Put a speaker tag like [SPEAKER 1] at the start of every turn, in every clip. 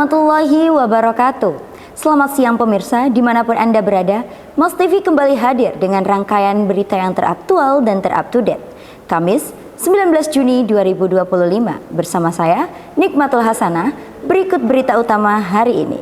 [SPEAKER 1] warahmatullahi wabarakatuh. Selamat siang pemirsa, dimanapun Anda berada. Mas TV kembali hadir dengan rangkaian berita yang teraktual dan terupdate. Kamis, 19 Juni 2025. Bersama saya, Nikmatul Hasanah. Berikut berita utama hari ini.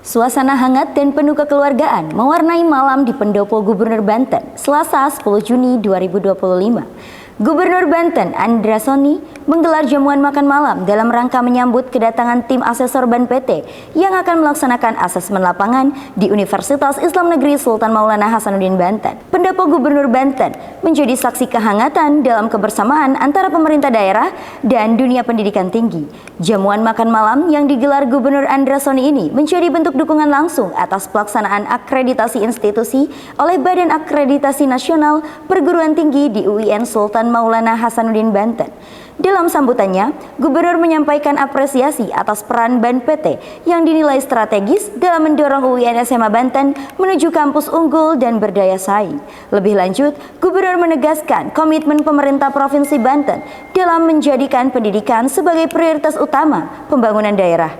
[SPEAKER 1] Suasana hangat dan penuh kekeluargaan mewarnai malam di Pendopo Gubernur Banten, Selasa 10 Juni 2025. Gubernur Banten Andra Soni menggelar jamuan makan malam dalam rangka menyambut kedatangan tim asesor Ban PT yang akan melaksanakan asesmen lapangan di Universitas Islam Negeri Sultan Maulana Hasanuddin Banten. Pendopo Gubernur Banten menjadi saksi kehangatan dalam kebersamaan antara pemerintah daerah dan dunia pendidikan tinggi. Jamuan makan malam yang digelar Gubernur Andra Soni ini menjadi bentuk dukungan langsung atas pelaksanaan akreditasi institusi oleh Badan Akreditasi Nasional Perguruan Tinggi di UIN Sultan Maulana Hasanuddin Banten. Dalam sambutannya, Gubernur menyampaikan apresiasi atas peran Ban PT yang dinilai strategis dalam mendorong UIN SMA Banten menuju kampus unggul dan berdaya saing. Lebih lanjut, Gubernur menegaskan komitmen pemerintah Provinsi Banten dalam menjadikan pendidikan sebagai prioritas utama pembangunan daerah.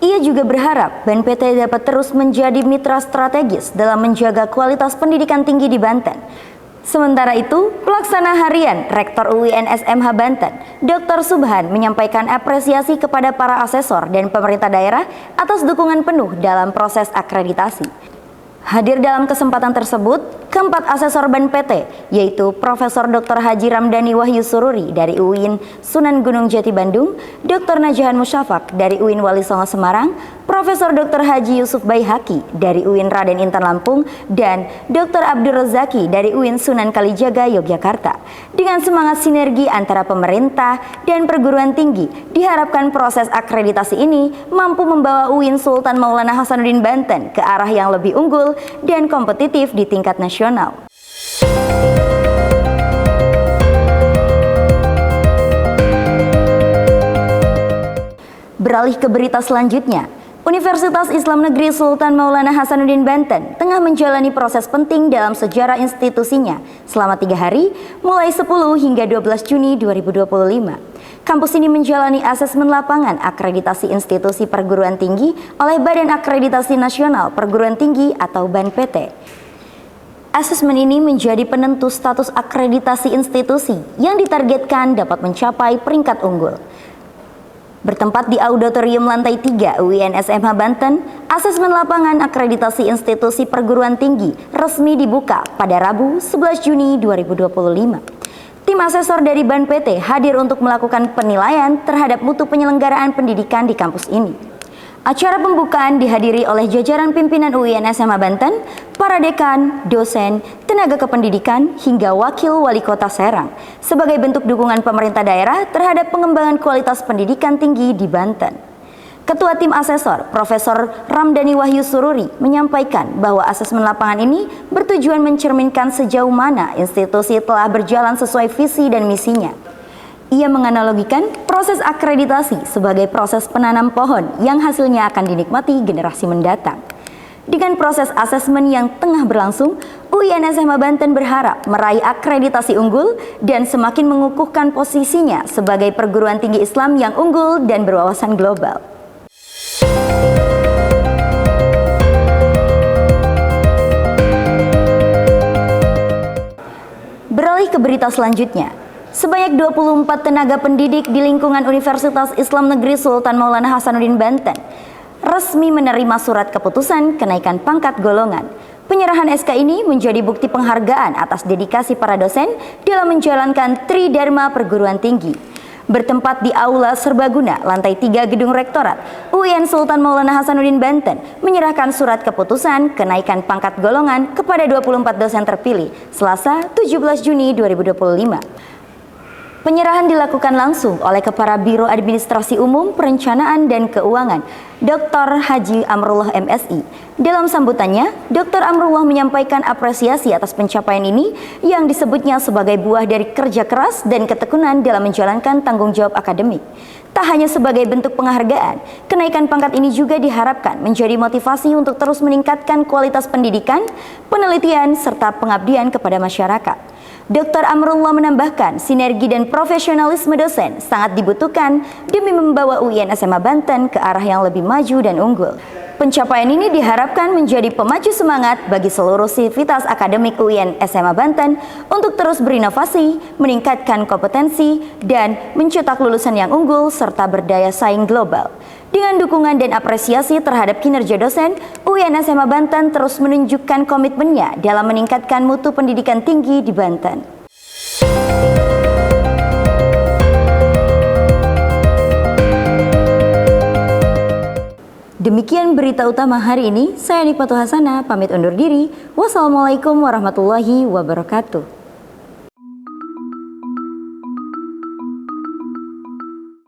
[SPEAKER 1] Ia juga berharap Ban PT dapat terus menjadi mitra strategis dalam menjaga kualitas pendidikan tinggi di Banten. Sementara itu, pelaksana harian Rektor UIN SMH Banten, Dr. Subhan menyampaikan apresiasi kepada para asesor dan pemerintah daerah atas dukungan penuh dalam proses akreditasi. Hadir dalam kesempatan tersebut, keempat asesor Ban PT, yaitu Profesor Dr. Haji Ramdhani Wahyu Sururi dari UIN Sunan Gunung Jati Bandung, Dr. Najahan Musyafaq dari UIN Wali Songo Semarang, Profesor Dr. Haji Yusuf Baihaqi dari UIN Raden Intan Lampung, dan Dr. Abdul Rozaki dari UIN Sunan Kalijaga Yogyakarta. Dengan semangat sinergi antara pemerintah dan perguruan tinggi, diharapkan proses akreditasi ini mampu membawa UIN Sultan Maulana Hasanuddin Banten ke arah yang lebih unggul dan kompetitif di tingkat nasional. Beralih ke berita selanjutnya, Universitas Islam Negeri Sultan Maulana Hasanuddin Banten tengah menjalani proses penting dalam sejarah institusinya selama 3 hari, mulai 10 hingga 12 Juni 2025. Kampus ini menjalani asesmen lapangan akreditasi institusi perguruan tinggi oleh Badan Akreditasi Nasional Perguruan Tinggi atau Ban PT. Asesmen ini menjadi penentu status akreditasi institusi yang ditargetkan dapat mencapai peringkat unggul. Bertempat di auditorium lantai 3 UIN SMH Banten, asesmen lapangan akreditasi institusi perguruan tinggi resmi dibuka pada Rabu 11 Juni 2025. Tim asesor dari Ban PT hadir untuk melakukan penilaian terhadap mutu penyelenggaraan pendidikan di kampus ini. Acara pembukaan dihadiri oleh jajaran pimpinan UIN SMA Banten, para dekan, dosen, tenaga kependidikan, hingga wakil wali kota Serang sebagai bentuk dukungan pemerintah daerah terhadap pengembangan kualitas pendidikan tinggi di Banten. Ketua tim asesor, Profesor Ramdhani Wahyu Sururi, menyampaikan bahwa asesmen lapangan ini bertujuan mencerminkan sejauh mana institusi telah berjalan sesuai visi dan misinya. Ia menganalogikan proses akreditasi sebagai proses penanam pohon yang hasilnya akan dinikmati generasi mendatang. Dengan proses asesmen yang tengah berlangsung, UIN SMA Banten berharap meraih akreditasi unggul dan semakin mengukuhkan posisinya sebagai perguruan tinggi Islam yang unggul dan berwawasan global. Beralih ke berita selanjutnya. Sebanyak 24 tenaga pendidik di lingkungan Universitas Islam Negeri Sultan Maulana Hasanuddin Banten resmi menerima surat keputusan kenaikan pangkat golongan. Penyerahan SK ini menjadi bukti penghargaan atas dedikasi para dosen dalam menjalankan Tridharma perguruan tinggi. Bertempat di Aula Serbaguna, lantai 3 Gedung Rektorat, UIN Sultan Maulana Hasanuddin Banten menyerahkan surat keputusan kenaikan pangkat golongan kepada 24 dosen terpilih Selasa 17 Juni 2025. Penyerahan dilakukan langsung oleh Kepala Biro Administrasi Umum, Perencanaan dan Keuangan, Dr. Haji Amrullah MSI. Dalam sambutannya, Dr. Amrullah menyampaikan apresiasi atas pencapaian ini yang disebutnya sebagai buah dari kerja keras dan ketekunan dalam menjalankan tanggung jawab akademik. Tak hanya sebagai bentuk penghargaan, kenaikan pangkat ini juga diharapkan menjadi motivasi untuk terus meningkatkan kualitas pendidikan, penelitian, serta pengabdian kepada masyarakat. Dr. Amrullah menambahkan, sinergi dan profesionalisme dosen sangat dibutuhkan demi membawa UIN SMA Banten ke arah yang lebih maju dan unggul. Pencapaian ini diharapkan menjadi pemacu semangat bagi seluruh sivitas akademik UIN SMA Banten untuk terus berinovasi, meningkatkan kompetensi, dan mencetak lulusan yang unggul serta berdaya saing global. Dengan dukungan dan apresiasi terhadap kinerja dosen, UIN SMA Banten terus menunjukkan komitmennya dalam meningkatkan mutu pendidikan tinggi di Banten. Demikian berita utama hari ini. Saya Nikmatul Hasanah, pamit undur diri. Wassalamualaikum warahmatullahi wabarakatuh.